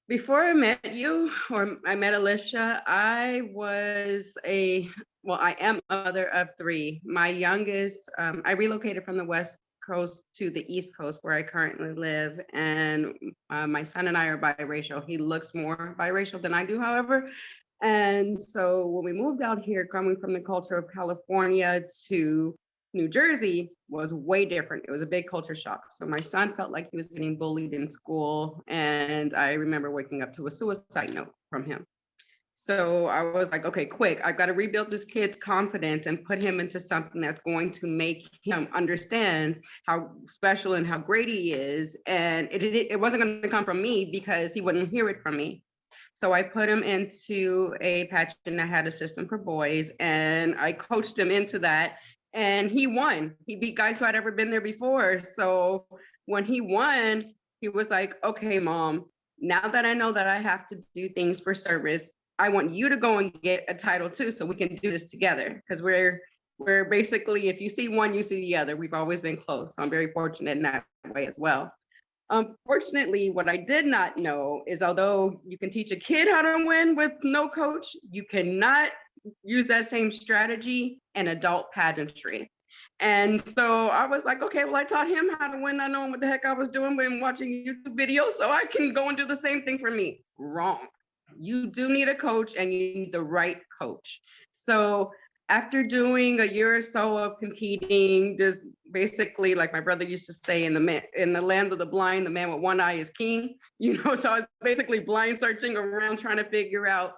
Before I met you or I met Alycia, I am a mother of three. My youngest, I relocated from the West Coast to the East Coast where I currently live. And my son and I are biracial. He looks more biracial than I do, however. And so when we moved out here, coming from the culture of California to New Jersey was way different. It was a big culture shock. So my son felt like he was getting bullied in school. And I remember waking up to a suicide note from him. So I was like, okay, quick, I've got to rebuild this kid's confidence and put him into something that's going to make him understand how special and how great he is. And it wasn't going to come from me because he wouldn't hear it from me. So I put him into a pageant that had a system for boys, and I coached him into that. And he won. He beat guys who had ever been there before. So when he won, he was like, okay, mom, now that I know that I have to do things for service, I want you to go and get a title too, so we can do this together. Because we're basically, if you see one, you see the other. We've always been close. So I'm very fortunate in that way as well. Unfortunately, what I did not know is although you can teach a kid how to win with no coach, you cannot use that same strategy in adult pageantry. And so I was like, okay, well, I taught him how to win, not knowing what the heck I was doing when watching YouTube videos, so I can go and do the same thing for me. Wrong. You do need a coach, and you need the right coach. So after doing a year or so of competing, just basically, like my brother used to say, in the land of the blind, the man with one eye is king. So I was basically blind searching around trying to figure out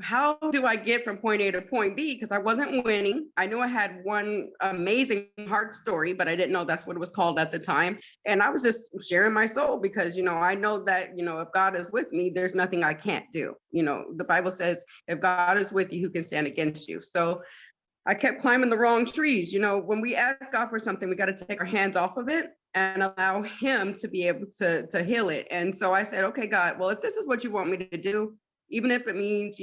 how do I get from point A to point B? Because I wasn't winning. I knew I had one amazing heart story, but I didn't know that's what it was called at the time. And I was just sharing my soul because, I know that, if God is with me, there's nothing I can't do. The Bible says, if God is with you, who can stand against you? So I kept climbing the wrong trees. When we ask God for something, we got to take our hands off of it and allow him to be able to heal it. And so I said, okay, God, well, if this is what you want me to do, even if it means,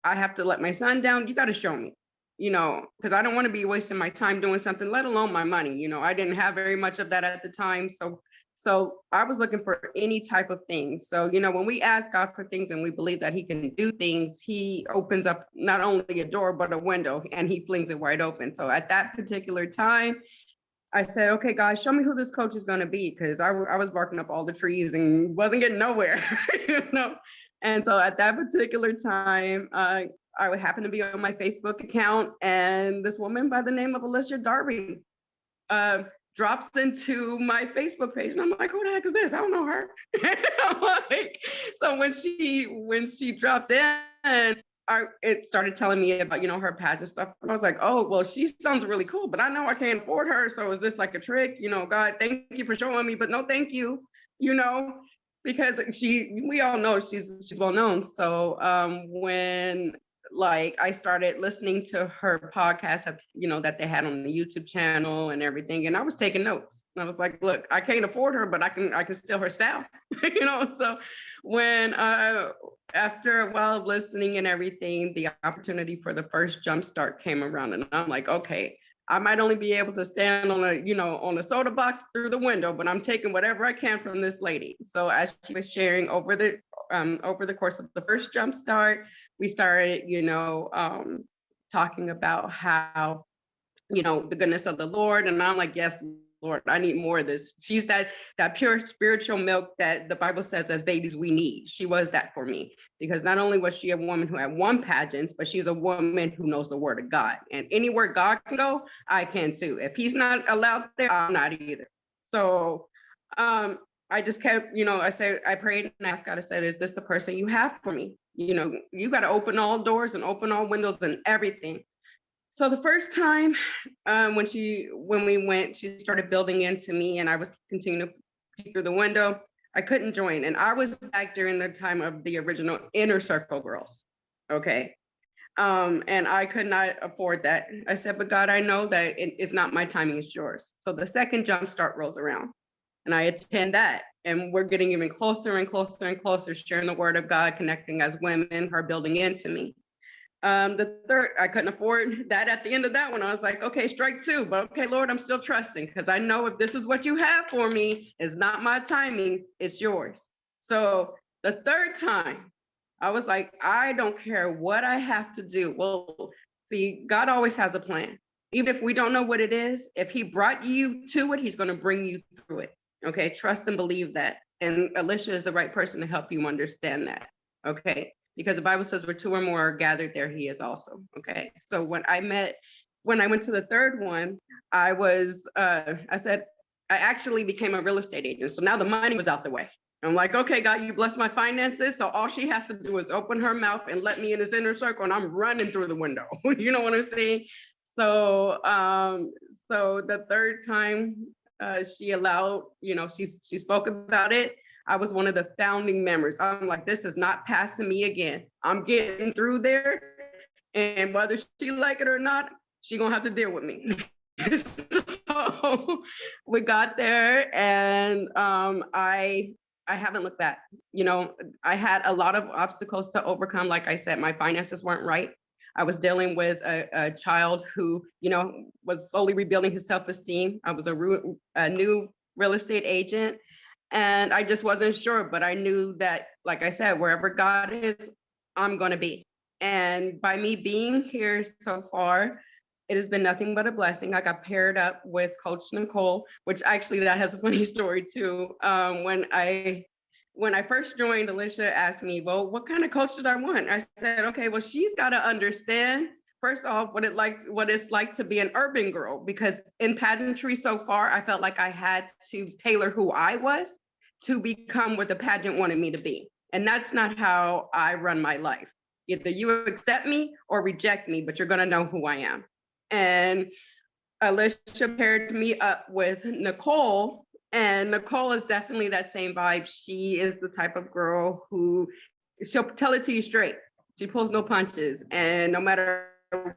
I have to let my son down, you got to show me, because I don't want to be wasting my time doing something, let alone my money. I didn't have very much of that at the time. So I was looking for any type of thing. So, when we ask God for things and we believe that he can do things, he opens up not only a door, but a window, and he flings it wide open. So at that particular time, I said, okay, guys, show me who this coach is going to be, because I was barking up all the trees and wasn't getting nowhere, And so at that particular time, I happened to be on my Facebook account, and this woman by the name of Alycia Darby drops into my Facebook page, and I'm like, who the heck is this? I don't know her. So when she dropped in, it started telling me about, her pageant stuff. I was like, oh, well, she sounds really cool, but I know I can't afford her. So is this like a trick? God, thank you for showing me, but no, thank you, because we all know she's well known. So when I started listening to her podcast, that they had on the YouTube channel and everything, and I was taking notes. I was like, look, I can't afford her, but I can steal her style, So when after a while of listening and everything, the opportunity for the first jumpstart came around, and I'm like, okay, I might only be able to stand on a soda box through the window, but I'm taking whatever I can from this lady. So as she was sharing over the course of the first jumpstart, we started, talking about how, the goodness of the Lord. And I'm like, yes, Lord, I need more of this. She's that pure spiritual milk that the Bible says as babies we need. She was that for me, because not only was she a woman who had won pageants, but she's a woman who knows the word of God. And anywhere God can go, I can too. If he's not allowed there, I'm not either. So I just kept, I prayed and asked God, I said, is this the person you have for me? You got to open all doors and open all windows and everything. So the first time when we went, she started building into me, and I was continuing to peek through the window. I couldn't join. And I was back during the time of the original Inner Circle girls. Okay. And I could not afford that. I said, but God, I know that it's not my timing, it's yours. So the second jumpstart rolls around, and I attend that. And we're getting even closer and closer and closer, sharing the word of God, connecting as women, her building into me. The third, I couldn't afford that. At the end of that one, I was like, okay, strike two, but okay, Lord, I'm still trusting, because I know if this is what you have for me, it's not my timing, it's yours. So The third time, I was like, I don't care what I have to do. Well, see, God always has a plan. Even if we don't know what it is, if he brought you to it, he's going to bring you through it. Okay. Trust and believe that. And Alycia is the right person to help you understand that. Okay. Because the Bible says where two or more are gathered, there he is also. Okay. So when I went to the third one, I said, I actually became a real estate agent. So now the money was out the way. I'm like, okay, God, you bless my finances. So all she has to do is open her mouth and let me in this inner circle, and I'm running through the window. You know what I'm saying? So, so the third time she allowed, she spoke about it. I was one of the founding members. I'm like, this is not passing me again. I'm getting through there, and whether she like it or not, she gonna have to deal with me. So we got there, and I haven't looked back. I had a lot of obstacles to overcome. Like I said, my finances weren't right. I was dealing with a child who, was slowly rebuilding his self-esteem. I was a new real estate agent, and I just wasn't sure, but I knew that, like I said, wherever God is, I'm going to be. And by me being here so far, it has been nothing but a blessing. I got paired up with Coach Nicole, which actually that has a funny story too. When I first joined, Alycia asked me, well, what kind of coach did I want? I said, okay, well, she's got to understand, first off, what it's like to be an urban girl, because in pageantry so far, I felt like I had to tailor who I was to become what the pageant wanted me to be. And that's not how I run my life. Either you accept me or reject me, but you're going to know who I am. And Alycia paired me up with Nicole, and Nicole is definitely that same vibe. She is the type of girl who she'll tell it to you straight. She pulls no punches, and no matter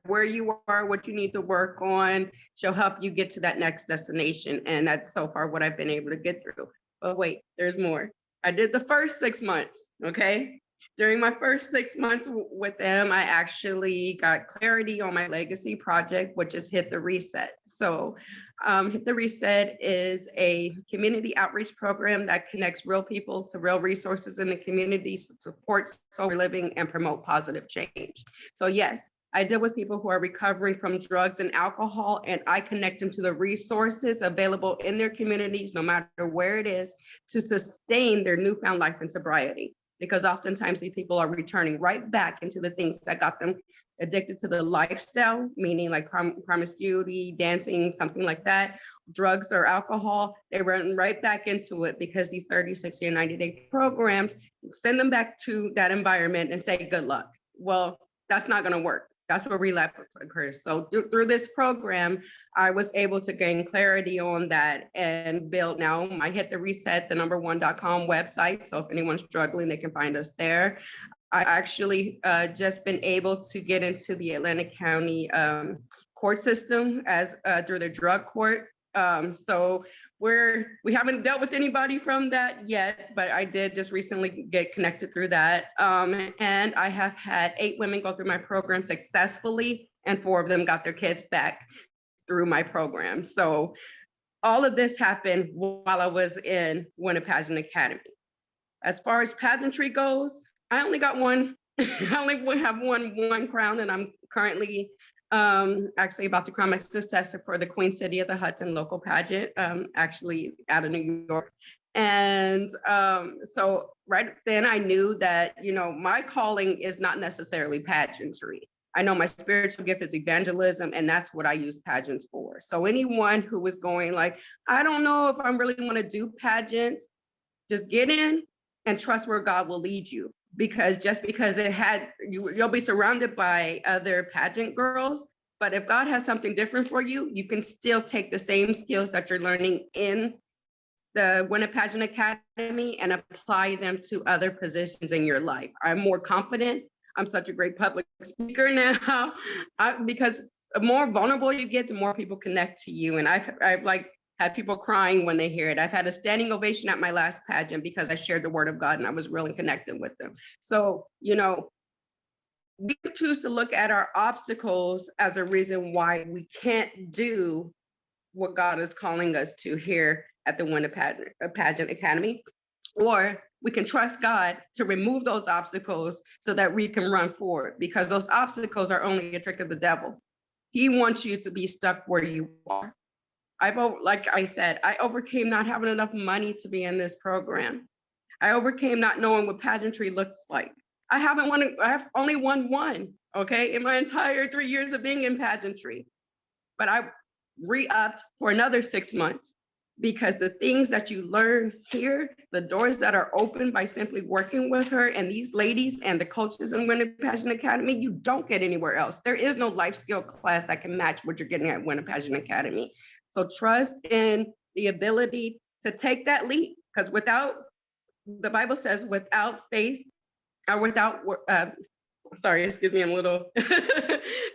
where you are, what you need to work on, she'll help you get to that next destination. And that's so far what I've been able to get through. But wait, there's more. I did the first 6 months, okay? During my first 6 months with them, I actually got clarity on my legacy project, which is Hit the Reset. So Hit the Reset is a community outreach program that connects real people to real resources in the community, supports sober living, and promote positive change. So yes, I deal with people who are recovering from drugs and alcohol, and I connect them to the resources available in their communities, no matter where it is, to sustain their newfound life in sobriety. Because oftentimes these people are returning right back into the things that got them addicted to the lifestyle, meaning like promiscuity, dancing, something like that, drugs or alcohol. They run right back into it because these 30, 60, and 90-day programs send them back to that environment and say, good luck. Well, that's not going to work. That's where relapse occurs. So through this program, I was able to gain clarity on that and build now my Hit the Reset, the #1.com website. So if anyone's struggling, they can find us there. I actually just been able to get into the Atlantic County court system as through the drug court. So we haven't dealt with anybody from that yet, but I did just recently get connected through that. And I have had 8 women go through my program successfully, and 4 of them got their kids back through my program. So all of this happened while I was in Win a Pageant Academy. As far as pageantry goes, I only got one. I only have one crown, and I'm currently actually about to crown my successor for the Queen City of the Hudson local pageant, actually out of New York. And so right then I knew that, my calling is not necessarily pageantry. I know my spiritual gift is evangelism, and that's what I use pageants for. So anyone who was going like, I don't know if I really want to do pageants, just get in and trust where God will lead you. Because just because you'll be surrounded by other pageant girls, but if God has something different for you, you can still take the same skills that you're learning in the Win a Pageant Academy and apply them to other positions in your life. I'm more confident. I'm such a great public speaker now because the more vulnerable you get, the more people connect to you. And I've had people crying when they hear it. I've had a standing ovation at my last pageant because I shared the word of God and I was really connected with them. So, we choose to look at our obstacles as a reason why we can't do what God is calling us to here at the Win a Pageant Academy. Or We can trust God to remove those obstacles so that we can run forward, because those obstacles are only a trick of the devil. He wants you to be stuck where you are. Like I said, I overcame not having enough money to be in this program. I overcame not knowing what pageantry looks like. I have only won one, okay, in my entire 3 years of being in pageantry. But I re-upped for another 6 months, because the things that you learn here, the doors that are open by simply working with her and these ladies and the coaches in Winter Pageant Academy, you don't get anywhere else. There is no life skill class that can match what you're getting at Winter Pageant Academy. So trust in the ability to take that leap, because the Bible says without faith, or without sorry, excuse me, I'm a little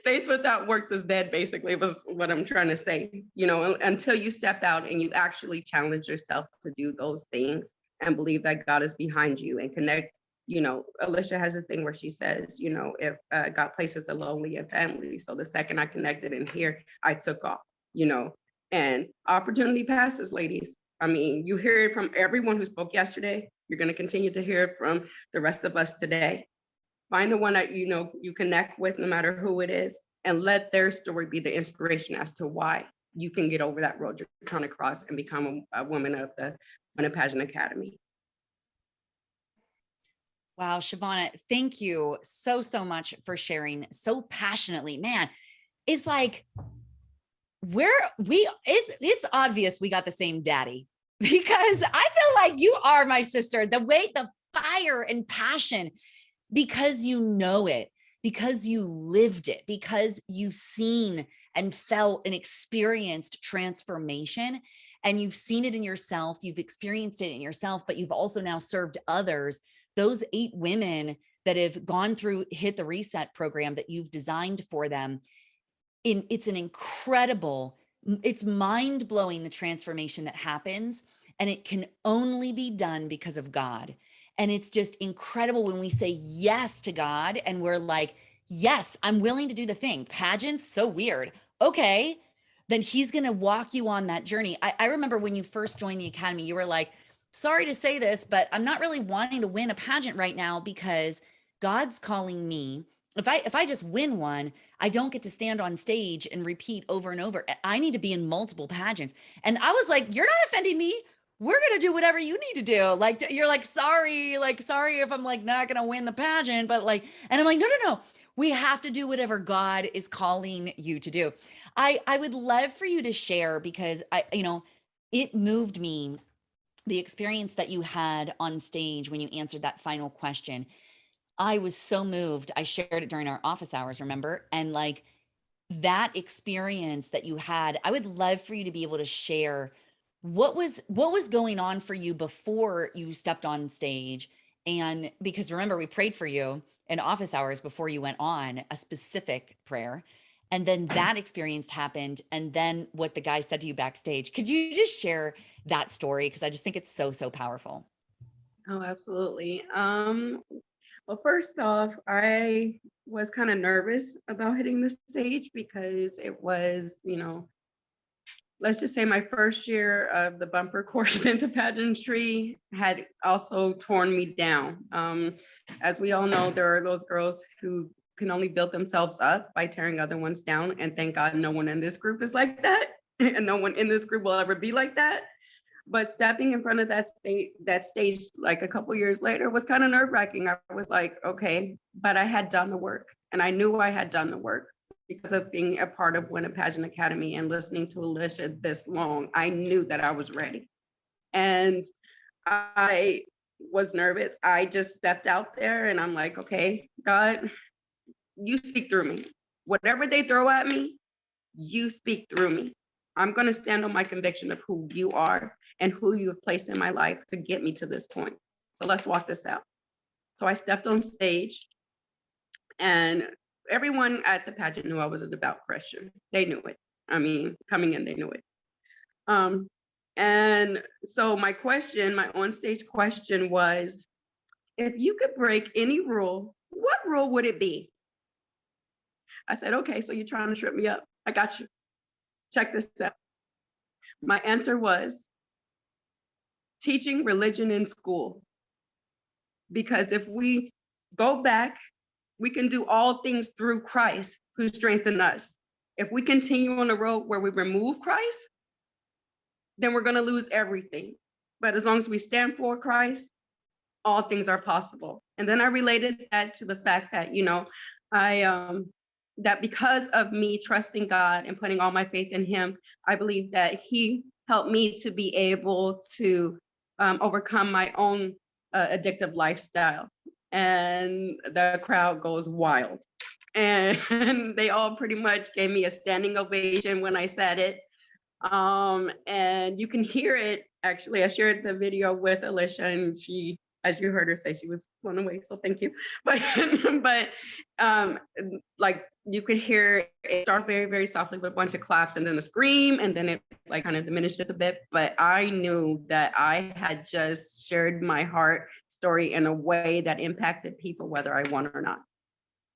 faith without works is dead, basically, was what I'm trying to say. Until you step out and you actually challenge yourself to do those things and believe that God is behind you and connect. Alycia has a thing where she says, if God places the lonely in family. So the second I connected in here, I took off, and opportunity passes, ladies. I mean, you hear it from everyone who spoke yesterday. You're going to continue to hear it from the rest of us today. Find the one that you connect with, no matter who it is, and let their story be the inspiration as to why you can get over that road you're trying to cross and become a woman of the Winter Pageant Academy. Wow, ShaVonna, thank you so much for sharing so passionately. Man, it's like it's obvious we got the same daddy, because I feel like you are my sister. The fire and passion, because you know it, because you lived it, because you've seen and felt and experienced transformation, and you've seen it in yourself, you've experienced it in yourself, but you've also now served others. Those 8 women that have gone through Hit the Reset program that you've designed for them, it's an incredible, it's mind-blowing, the transformation that happens, and it can only be done because of God. And it's just incredible when we say yes to God and we're like, yes, I'm willing to do the thing. Pageants, so weird. Okay, then he's going to walk you on that journey. I remember when you first joined the Academy, you were like, sorry to say this, but I'm not really wanting to win a pageant right now, because God's calling me. If I just win one, I don't get to stand on stage and repeat over and over. I need to be in multiple pageants. And I was like, you're not offending me. We're going to do whatever you need to do. Like, you're like, sorry if I'm like not going to win the pageant, but like, and I'm like, no. We have to do whatever God is calling you to do. I would love for you to share, because it moved me, the experience that you had on stage when you answered that final question. I was so moved. I shared it during our office hours, remember? And like that experience that you had, I would love for you to be able to share what was going on for you before you stepped on stage. And because remember, we prayed for you in office hours before you went on, a specific prayer. And then that experience happened. And then what the guy said to you backstage. Could you just share that story? Because I just think it's so powerful. Oh, absolutely. Well, first off, I was kind of nervous about hitting the stage, because it was, let's just say my first year of the bumper course into pageantry had also torn me down. As we all know, there are those girls who can only build themselves up by tearing other ones down. And thank God no one in this group is like that. And no one in this group will ever be like that. But stepping in front of that stage like a couple years later was kind of nerve-wracking. I was like, okay, but I had done the work, and I knew I had done the work because of being a part of Winter Pageant Academy and listening to Alycia this long. I knew that I was ready, and I was nervous. I just stepped out there, and I'm like, okay, God, you speak through me. Whatever they throw at me, you speak through me. I'm going to stand on my conviction of who you are and who you have placed in my life to get me to this point. So let's walk this out. So I stepped on stage, and everyone at the pageant knew I was a devout Christian. They knew it. I mean, coming in, they knew it. And so my on-stage question was, if you could break any rule, what rule would it be? I said, okay, so you're trying to trip me up. I got you. Check this out. My answer was teaching religion in school. Because if we go back, we can do all things through Christ who strengthened us. If we continue on the road where we remove Christ, then we're going to lose everything. But as long as we stand for Christ, all things are possible. And then I related that to the fact that, I that because of me trusting God and putting all my faith in him, I believe that he helped me to be able to overcome my own addictive lifestyle. And the crowd goes wild. And they all pretty much gave me a standing ovation when I said it. And you can hear it. Actually, I shared the video with Alycia, and she, as you heard her say, she was blown away. So thank you. But like you could hear it start very, very softly with a bunch of claps and then a scream, and then it like kind of diminishes a bit. But I knew that I had just shared my heart story in a way that impacted people, whether I won or not.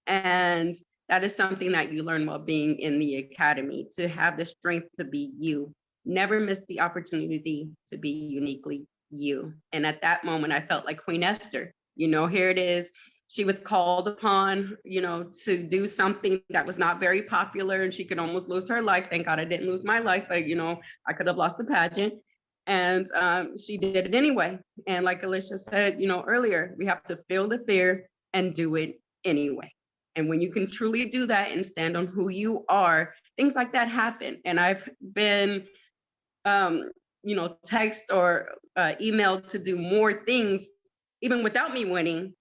And that is something that you learn while being in the academy, to have the strength to be you. Never miss the opportunity to be uniquely you. And at that moment, I felt like Queen Esther. Here it is. She was called upon, to do something that was not very popular, and she could almost lose her life. Thank God I didn't lose my life, but, I could have lost the pageant. And she did it anyway. And like Alycia said, earlier, we have to feel the fear and do it anyway. And when you can truly do that and stand on who you are, things like that happen. And I've been, text or emailed to do more things, even without me winning,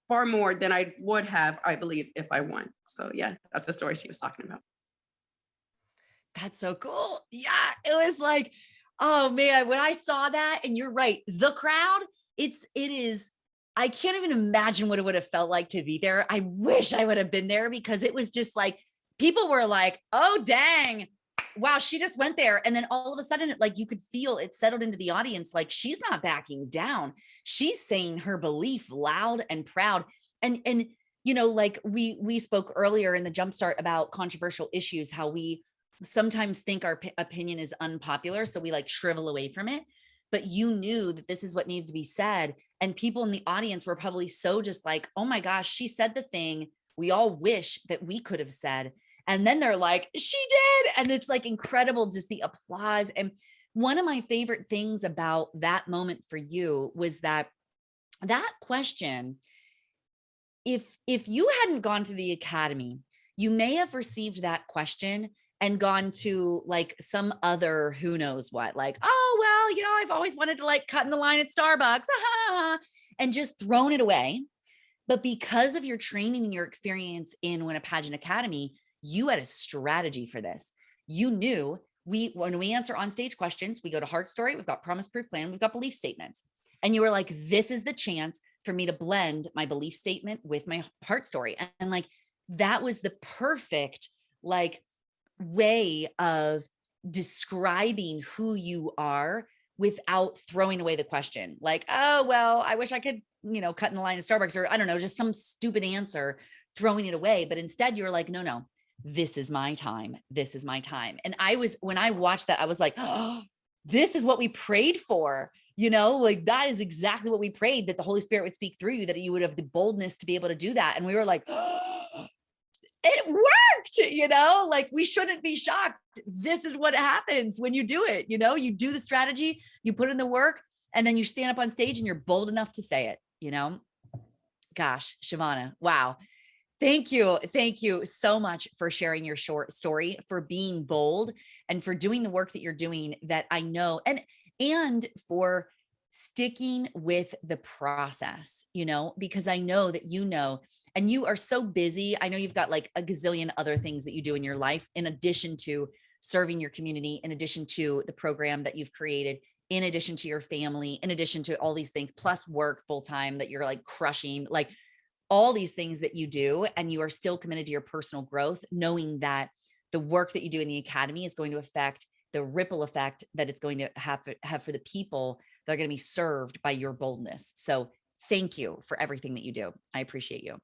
far more than I would have, I believe, if I won. So yeah, that's the story she was talking about. That's so cool. Yeah. It was like, oh man, when I saw that, and you're right, the crowd, it is, I can't even imagine what it would have felt like to be there. I wish I would have been there, because it was just like, people were like, oh, dang, wow, she just went there. And then all of a sudden, like you could feel it settled into the audience. Like, she's not backing down. She's saying her belief loud and proud. And, like we spoke earlier in the Jumpstart about controversial issues, how we sometimes think our opinion is unpopular. So we like shrivel away from it. But you knew that this is what needed to be said. And people in the audience were probably so just like, oh my gosh, she said the thing we all wish that we could have said. And then they're like, she did. And it's like incredible, just the applause. And one of my favorite things about that moment for you was that question, if you hadn't gone to the academy, you may have received that question and gone to like some other, who knows what, like, oh, well, I've always wanted to like cut in the line at Starbucks, and just thrown it away. But because of your training and your experience in Win a Pageant Academy, you had a strategy for this. You knew when we answer on stage questions, we go to heart story, we've got promise proof plan, we've got belief statements. And you were like, this is the chance for me to blend my belief statement with my heart story. And like, that was the perfect, like, way of describing who you are without throwing away the question. Like, oh, well, I wish I could, cut in the line at Starbucks, or I don't know, just some stupid answer, throwing it away. But instead you're like, no, this is my time. This is my time. And when I watched that, I was like, oh, this is what we prayed for. Like that is exactly what we prayed, that the Holy Spirit would speak through you, that you would have the boldness to be able to do that. And we were like, oh, it worked, like we shouldn't be shocked. This is what happens when you do it. You do the strategy, you put in the work, and then you stand up on stage and you're bold enough to say it, Gosh, ShaVonna, wow. Thank you. Thank you so much for sharing your short story, for being bold, and for doing the work that you're doing, that I know, and for sticking with the process, because I know that and you are so busy. I know you've got like a gazillion other things that you do in your life, in addition to serving your community, in addition to the program that you've created, in addition to your family, in addition to all these things, plus work full-time that you're like crushing, like all these things that you do. And you are still committed to your personal growth, knowing that the work that you do in the academy is going to affect the ripple effect that it's going to have for the people that are going to be served by your boldness. So thank you for everything that you do. I appreciate you.